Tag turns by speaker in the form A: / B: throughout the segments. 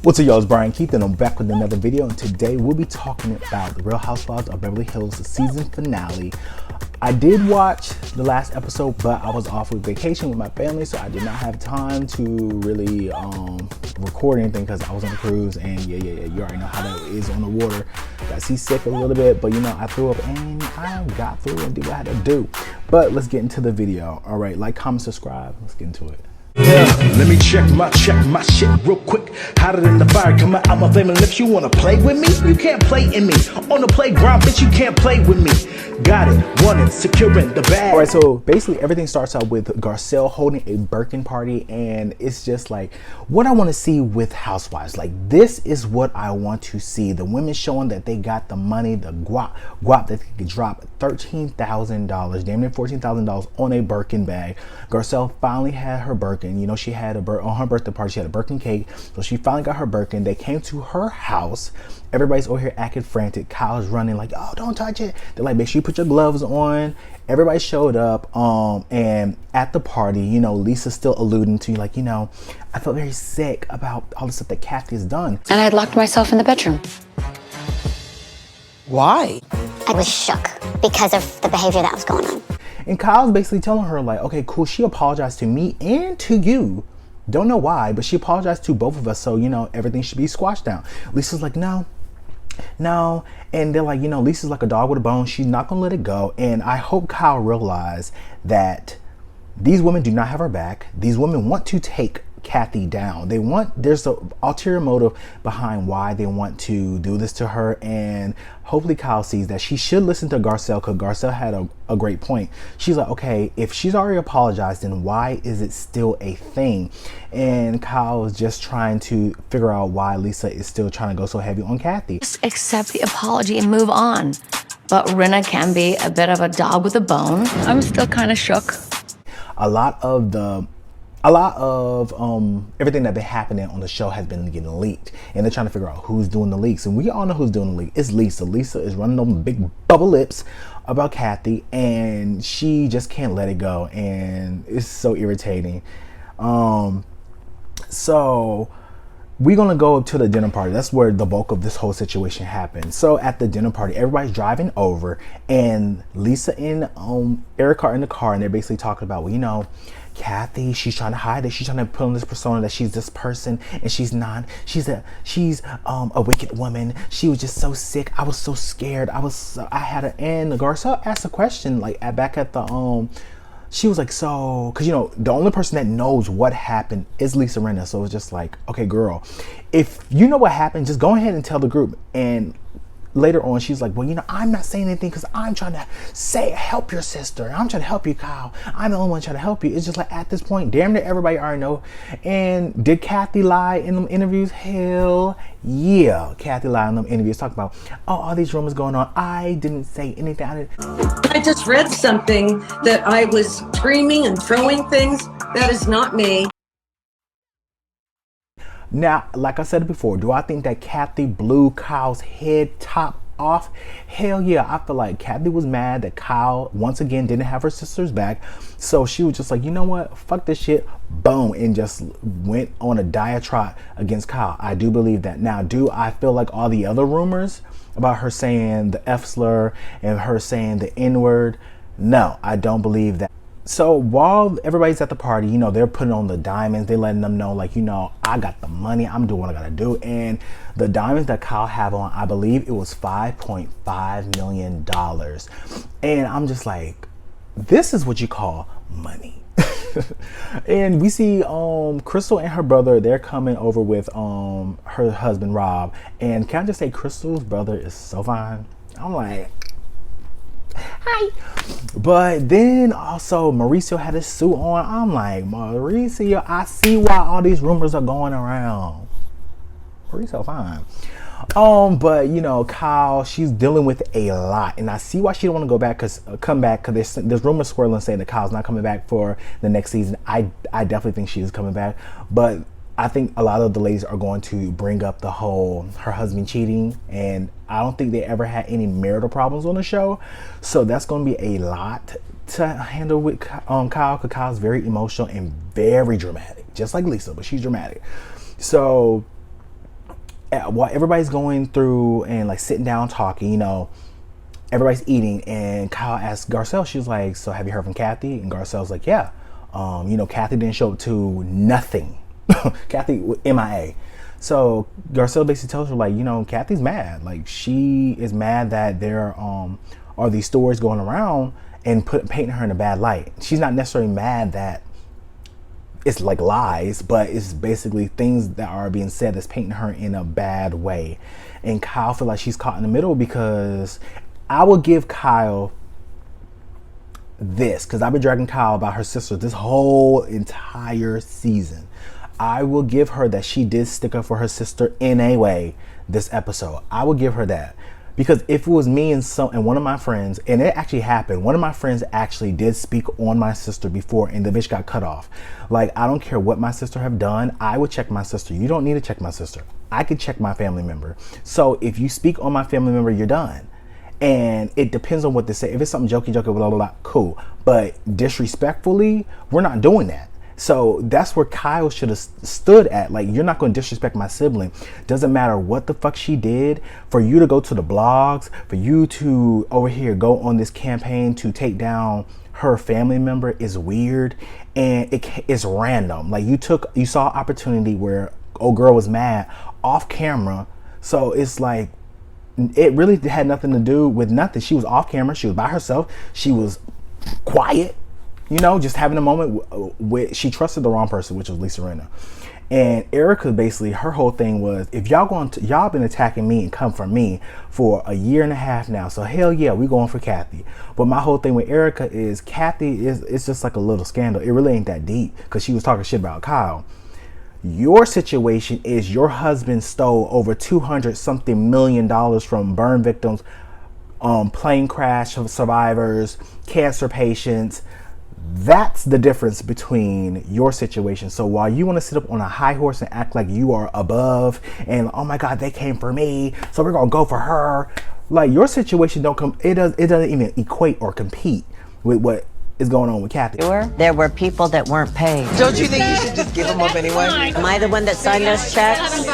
A: What's up, y'all? It's Brian Keith, and I'm back with another video. And today we'll be talking about the Real Housewives of Beverly Hills season finale. I did watch the last episode, but I was off with vacation with my family, so I did not have time to really record anything because I was on a cruise. And yeah, you already know how that is on the water. Got seasick a little bit, but you know, I threw up and I got through and did what I had to do. But let's get into the video. All right, like, comment, subscribe. Let's get into it.
B: Yeah, let me check my shit real quick. Hotter than the fire coming out my flaming lips. You wanna play with me? You can't play in me. On the playground, bitch, you can't play with me. Got it, want it, securing the bag.
A: All right, so basically everything starts out with Garcelle holding a Birkin party, and it's just like what I want to see with Housewives. Like, this is what I want to see. The women showing that they got the money, the guap that they could drop $13,000, damn near $14,000 on a Birkin bag. Garcelle finally had her Birkin. You know, she had on her birthday party, she had a Birkin cake, so she finally got her Birkin. They came to her house. Everybody's over here acting frantic. Kyle's running like, oh, don't touch it. They're like, make sure you put your gloves on. Everybody showed up, and at the party, you know, Lisa's still alluding to, like, you know, I felt very sick about all the stuff that Kathy's done.
C: And I had locked myself in the bedroom.
D: Why?
E: I was shook because of the behavior that was going on.
A: And Kyle's basically telling her, like, okay, cool, she apologized to me and to you. Don't know why, but she apologized to both of us, so, you know, everything should be squashed down. Lisa's like, no. And they're like, you know, Lisa's like a dog with a bone. She's not gonna let it go. And I hope Kyle realized that these women do not have her back. These women want to take Kathy down. There's an ulterior motive behind why they want to do this to her, and hopefully Kyle sees that she should listen to Garcelle, because Garcelle had a great point. She's like, okay, if she's already apologized, then why is it still a thing? And Kyle is just trying to figure out why Lisa is still trying to go so heavy on Kathy.
C: Just accept the apology and move on. But Rinna can be a bit of a dog with a bone. I'm still kind of shook.
A: A lot of everything that's been happening on the show has been getting leaked, and they're trying to figure out who's doing the leaks. And we all know who's doing the leak. It's Lisa. Lisa is running them big bubble lips about Kathy, and she just can't let it go, and it's so irritating. So we're gonna go to the dinner party. That's where the bulk of this whole situation happened. So at the dinner party, everybody's driving over, and Lisa and Eric are in the car, and they're basically talking about, well, you know, Kathy, she's trying to hide it. She's trying to put on this persona that she's this person, and she's not. She's a wicked woman. She was just so sick. I was so scared. I had an end. Garcelle asked a question, like, back at the she was like, so, because, you know, the only person that knows what happened is Lisa Rinna. So it's just like, okay, girl, if you know what happened, just go ahead and tell the group. And later on, she's like, well, you know, I'm not saying anything because I'm trying to help your sister. I'm trying to help you, Kyle. I'm the only one trying to help you. It's just like, at this point, damn near everybody already know. And did Kathy lie in them interviews? Hell yeah. Kathy lied in them interviews, talking about, oh, all these rumors going on. I didn't say anything.
D: I just read something that I was screaming and throwing things. That is not me.
A: Now, like I said before, do I think that Kathy blew Kyle's head top off? Hell yeah. I feel like Kathy was mad that Kyle once again didn't have her sister's back, so she was just like, you know what, fuck this shit, boom, and just went on a diatribe against Kyle. I do believe that. Now, do I feel like all the other rumors about her saying the F slur and her saying the N word? No, I don't believe that. So while everybody's at the party, you know, they're putting on the diamonds. They're letting them know, like, you know, I got the money. I'm doing what I got to do. And the diamonds that Kyle have on, I believe it was $5.5 million. And I'm just like, this is what you call money. And we see Crystal and her brother, they're coming over with her husband, Rhobh. And can I just say, Crystal's brother is so fine. I'm like, hi. But then also Mauricio had his suit on. I'm like, Mauricio, I see why all these rumors are going around. Mauricio fine. But you know, Kyle, she's dealing with a lot, and I see why she don't want to come back because there's rumors swirling saying that Kyle's not coming back for the next season. I definitely think she is coming back, but I think a lot of the ladies are going to bring up the whole her husband cheating, and I don't think they ever had any marital problems on the show, so that's going to be a lot to handle with Kyle, because Kyle's very emotional and very dramatic, just like Lisa, but she's dramatic. So while everybody's going through and like sitting down talking, you know, everybody's eating, and Kyle asks Garcelle, she was like, so have you heard from Kathy? And Garcelle's like, yeah. You know, Kathy didn't show up to nothing. Kathy MIA. So Garcelle basically tells her, like, you know, Kathy's mad. Like, she is mad that there are these stories going around and painting her in a bad light. She's not necessarily mad that it's like lies, but it's basically things that are being said that's painting her in a bad way. And Kyle feels like she's caught in the middle, because I will give Kyle this, because I've been dragging Kyle about her sister this whole entire season. I will give her that she did stick up for her sister in a way this episode. I will give her that. Because if it was me and one of my friends, and it actually happened, one of my friends actually did speak on my sister before, and the bitch got cut off. Like, I don't care what my sister have done, I would check my sister. You don't need to check my sister. I could check my family member. So if you speak on my family member, you're done. And it depends on what they say. If it's something jokey, blah, blah, blah, cool. But disrespectfully, we're not doing that. So that's where Kyle should have stood at. Like, you're not going to disrespect my sibling. Doesn't matter what the fuck she did. For you to go to the blogs, for you to over here go on this campaign to take down her family member is weird, and it's random. Like, you saw an opportunity where old girl was mad off camera. So it's like, it really had nothing to do with nothing. She was off camera. She was by herself. She was quiet. You know, just having a moment with, she trusted the wrong person, which was Lisa Rinna. And Erica, basically, her whole thing was, if y'all been attacking me and come for me for a year and a half now, so hell yeah, we going for Kathy. But my whole thing with Erica is, Kathy it's just like a little scandal. It really ain't that deep, because she was talking shit about Kyle. Your situation is your husband stole over $200-something million from burn victims, plane crash survivors, cancer patients. That's the difference between your situation. So while you want to sit up on a high horse and act like you are above and, oh my God, they came for me, so we're gonna go for her. Like, your situation it doesn't even equate or compete with what is going on with Kathy.
F: There were people that weren't paid.
G: Don't you think you should just give them up anyway?
F: Am I the one that signed those checks?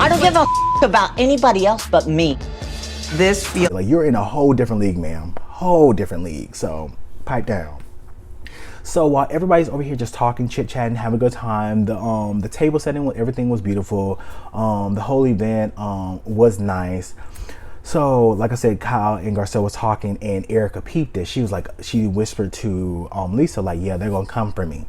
F: I don't give a about anybody else but me.
G: This feels
A: like you're in a whole different league, ma'am. Whole different league. So pipe down. So while everybody's over here just talking, chit-chatting, having a good time, the table setting, everything was beautiful. The whole event was nice. So like I said, Kyle and Garcelle was talking, and Erica peeped it. She was like, she whispered to Lisa, like, yeah, they're gonna come for me.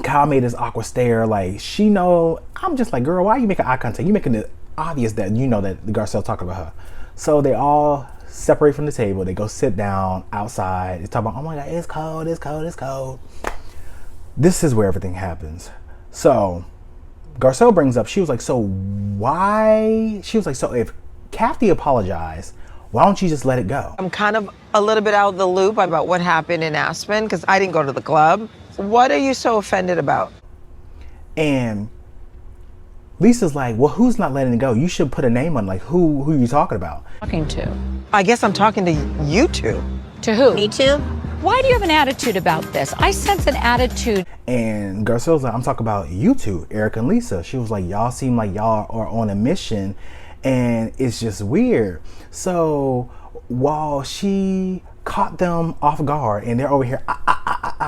A: Kyle made this awkward stare, like, she know. I'm just like, girl, why are you making eye contact? You making it obvious that you know that Garcelle talking about her. So they all separate from the table. They go sit down outside. They talk about, oh my God, it's cold, it's cold, it's cold. This is where everything happens. So Garcelle brings up, she was like, so why? She was like, so if Kathy apologized, why don't you just let it go?
G: I'm kind of a little bit out of the loop about what happened in Aspen, because I didn't go to the club. What are you so offended about?
A: And Lisa's like, well, who's not letting it go? You should put a name on, like, who you talking about?
H: Talking to?
G: I guess I'm talking to you two.
H: To who?
E: Me too.
H: Why do you have an attitude about this? I sense an attitude.
A: And Garcelle's like, I'm talking about you two, Erica and Lisa. She was like, y'all seem like y'all are on a mission, and it's just weird. So while she caught them off guard, and they're over here,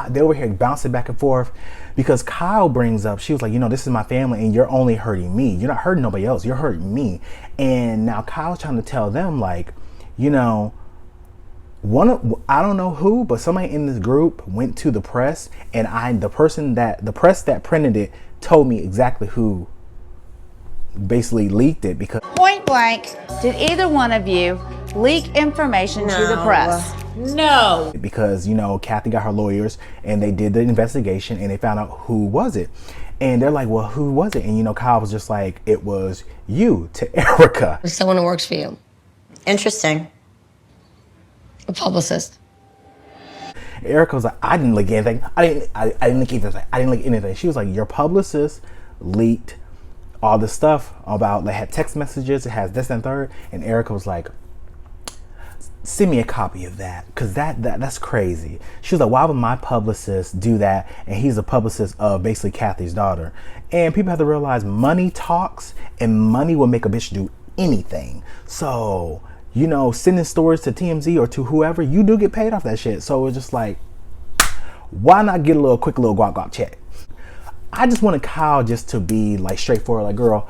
A: they're over here bouncing back and forth, because Kyle brings up, she was like, you know, this is my family, and you're only hurting me. You're not hurting nobody else. You're hurting me. And now Kyle's trying to tell them, like, you know, I don't know who, but somebody in this group went to the press, and the press that printed it told me exactly who basically leaked it. Because
I: point blank, did either one of you leak information to the press? No.
A: Because, you know, Kathy got her lawyers, and they did the investigation, and they found out who was it. And they're like, well, who was it? And, you know, Kyle was just like, it was you, to Erica.
C: Someone who works for you.
E: Interesting.
C: A publicist.
A: Erica was like, I didn't leak anything. I didn't leak anything. I didn't leak anything. She was like, your publicist leaked all this stuff about, they had text messages, it has this and third. And Erica was like, send me a copy of that, because that's crazy. She was like, why would my publicist do that? And he's a publicist of basically Kathy's daughter. And people have to realize money talks, and money will make a bitch do anything. So, you know, sending stories to TMZ or to whoever, you do get paid off that shit. So it's just like, why not get a quick little guap check? I just wanted Kyle just to be like straightforward, like, girl,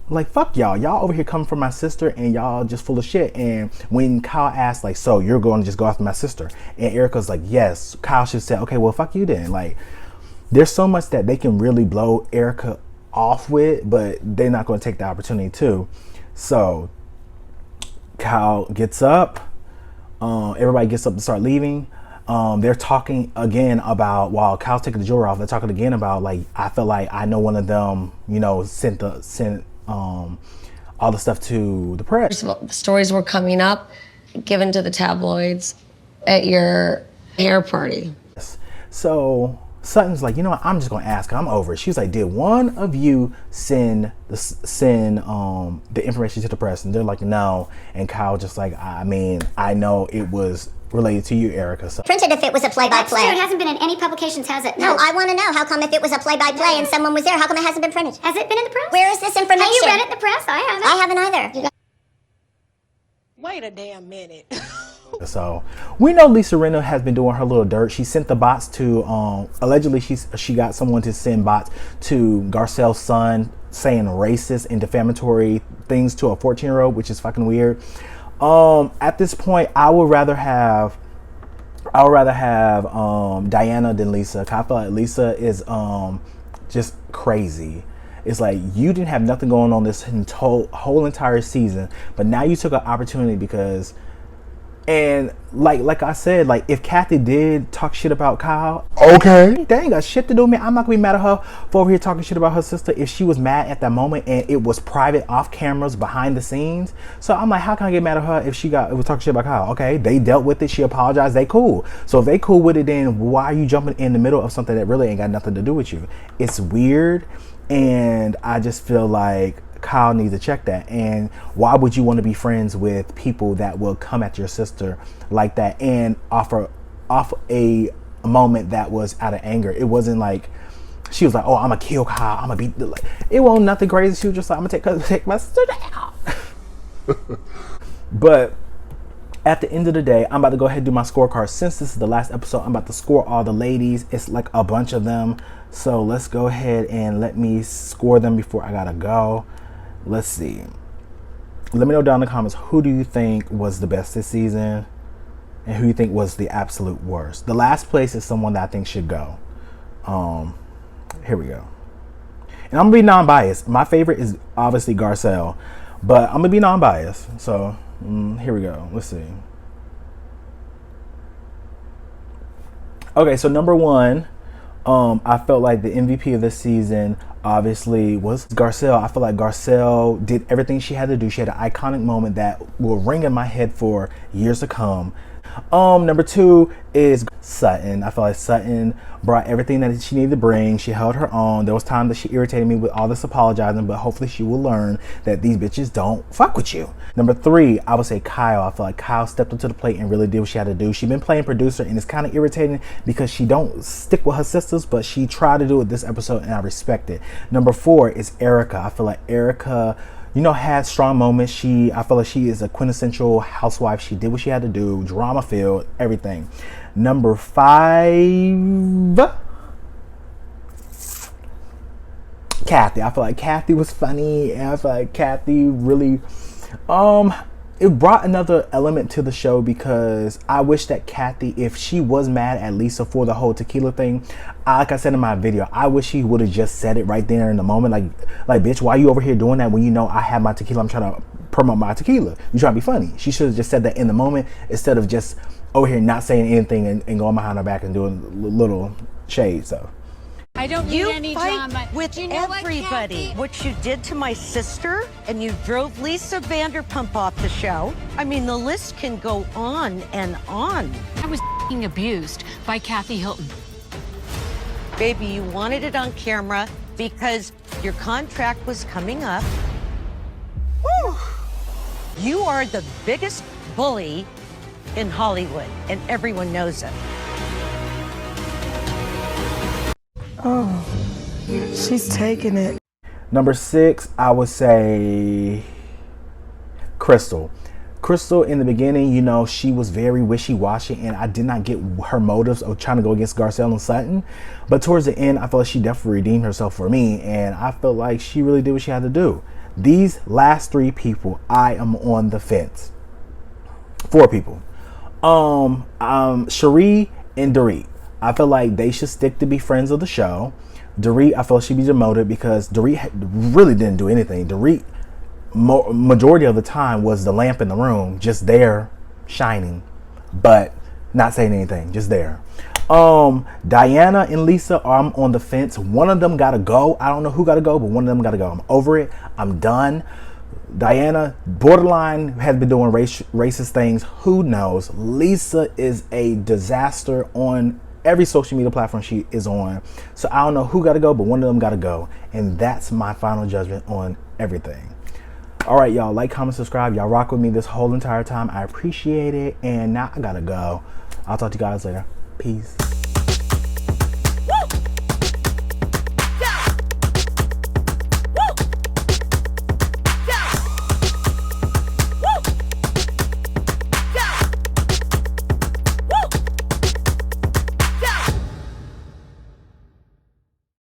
A: like, fuck y'all over here coming for my sister, and y'all just full of shit. And when Kyle asked, like, so you're going to just go after my sister, and Erica's like, yes, Kyle should say, okay, well, fuck you then. Like, there's so much that they can really blow Erica off with, but they're not going to take the opportunity to. So Kyle gets up, everybody gets up to start leaving. They're talking again about, while Kyle's taking the jewelry off, they're talking again about, like, I feel like I know one of them, you know, sent all the stuff to the press.
C: First of all, the stories were coming up, given to the tabloids at your hair party.
A: So Sutton's like, you know what, I'm just gonna ask her, I'm over it. She's like, did one of you send the information to the press? And they're like, no. And Kyle just like, I mean, I know it was related to you, Erica. So.
E: Printed if it was a play-by-play.
J: That's true. It hasn't been in any publications, has it?
E: No, I want to know, how come if it was a play-by-play and someone was there, how come it hasn't been printed?
J: Has it been in the press?
E: Where is this information?
J: Have you read it in the press? I haven't.
E: I haven't either.
G: Wait a damn minute.
A: So we know Lisa Rinna has been doing her little dirt. She sent the bots to allegedly she got someone to send bots to Garcelle's son saying racist and defamatory things to a 14-year-old, which is fucking weird. At this point, I would rather have Diana than Lisa. I feel like Lisa is just crazy. It's like, you didn't have nothing going on this whole entire season, but now you took an opportunity because, and like I said, like, if Kathy did talk shit about Kyle, okay, they ain't got shit to do with me. I'm not gonna be mad at her for over here talking shit about her sister if she was mad at that moment and it was private, off cameras, behind the scenes. So I'm like, how can I get mad at her if it was talking shit about Kyle? Okay, they dealt with it, she apologized, they cool. So if they cool with it, then why are you jumping in the middle of something that really ain't got nothing to do with you? It's weird, and I just feel like Kyle needs to check that. And why would you want to be friends with people that will come at your sister like that and off a moment that was out of anger? It wasn't like she was like, oh, I'm gonna kill Kyle, I'm gonna beat the, like, it wasn't nothing crazy. She was just like, I'm gonna take my sister down. But at the end of the day, I'm about to go ahead and do my scorecard. Since this is the last episode, I'm about to score all the ladies. It's like a bunch of them, so let's go ahead and let me score them before I gotta go. Let's see. Let me know down in the comments, who do you think was the best this season and who you think was the absolute worst. The last place is someone that I think should go. Here we go. And I'm gonna be non-biased. My favorite is obviously Garcelle, but I'm gonna be non-biased. So here we go. Let's see. Okay, so number one, I felt like the MVP of this season obviously was Garcelle. I feel like Garcelle did everything she had to do. She had an iconic moment that will ring in my head for years to come. Number two is Sutton. I feel like Sutton brought everything that she needed to bring. She held her own. There was time that she irritated me with all this apologizing, but hopefully she will learn that these bitches don't fuck with you. Number three, I would say Kyle. I feel like Kyle stepped up to the plate and really did what she had to do. She's been playing producer, and it's kind of irritating because she don't stick with her sisters, but she tried to do it this episode, and I respect it. Number four is Erica. I feel like Erica, you know, had strong moments. I feel like she is a quintessential housewife. She did what she had to do, drama filled, everything. Number five, Kathy. I feel like Kathy was funny, and I feel like Kathy really, it brought another element to the show, because I wish that Kathy, if she was mad at Lisa for the whole tequila thing, like I said in my video, I wish he would have just said it right there in the moment. Like, bitch, why are you over here doing that when you know I have my tequila? I'm trying to promote my tequila. You trying to be funny. She should have just said that in the moment instead of just over here not saying anything and going behind her back and doing little shade. So
H: I don't need any drama.
F: With everybody. What you did to my sister, and you drove Lisa Vanderpump off the show. I mean, the list can go on and on.
H: I was abused by Kathy Hilton.
F: Baby, you wanted it on camera because your contract was coming up. Whew. You are the biggest bully in Hollywood, and everyone knows it.
G: Oh, she's taking it.
A: Number 6, I would say Crystal. Crystal, in the beginning, you know, she was very wishy-washy, and I did not get her motives of trying to go against Garcelle and Sutton. But towards the end, I felt like she definitely redeemed herself for me, and I felt like she really did what she had to do. These last 3 people, I am on the fence. 4 people. Cherie and Dorit. I feel like they should stick to be friends of the show. Dorit, I feel she'd be demoted because Dorit really didn't do anything. Dorit, majority of the time, was the lamp in the room, just there, shining, but not saying anything, just there. Diana and Lisa, I'm on the fence. One of them gotta go. I don't know who gotta go, but one of them gotta go. I'm over it. I'm done. Diana, borderline, has been doing racist things. Who knows? Lisa is a disaster on every social media platform she is on. So I don't know who gotta go, but one of them gotta go. And that's my final judgment on everything. All right, y'all, like, comment, subscribe. Y'all rock with me this whole entire time. I appreciate it. And now I gotta go. I'll talk to you guys later. Peace.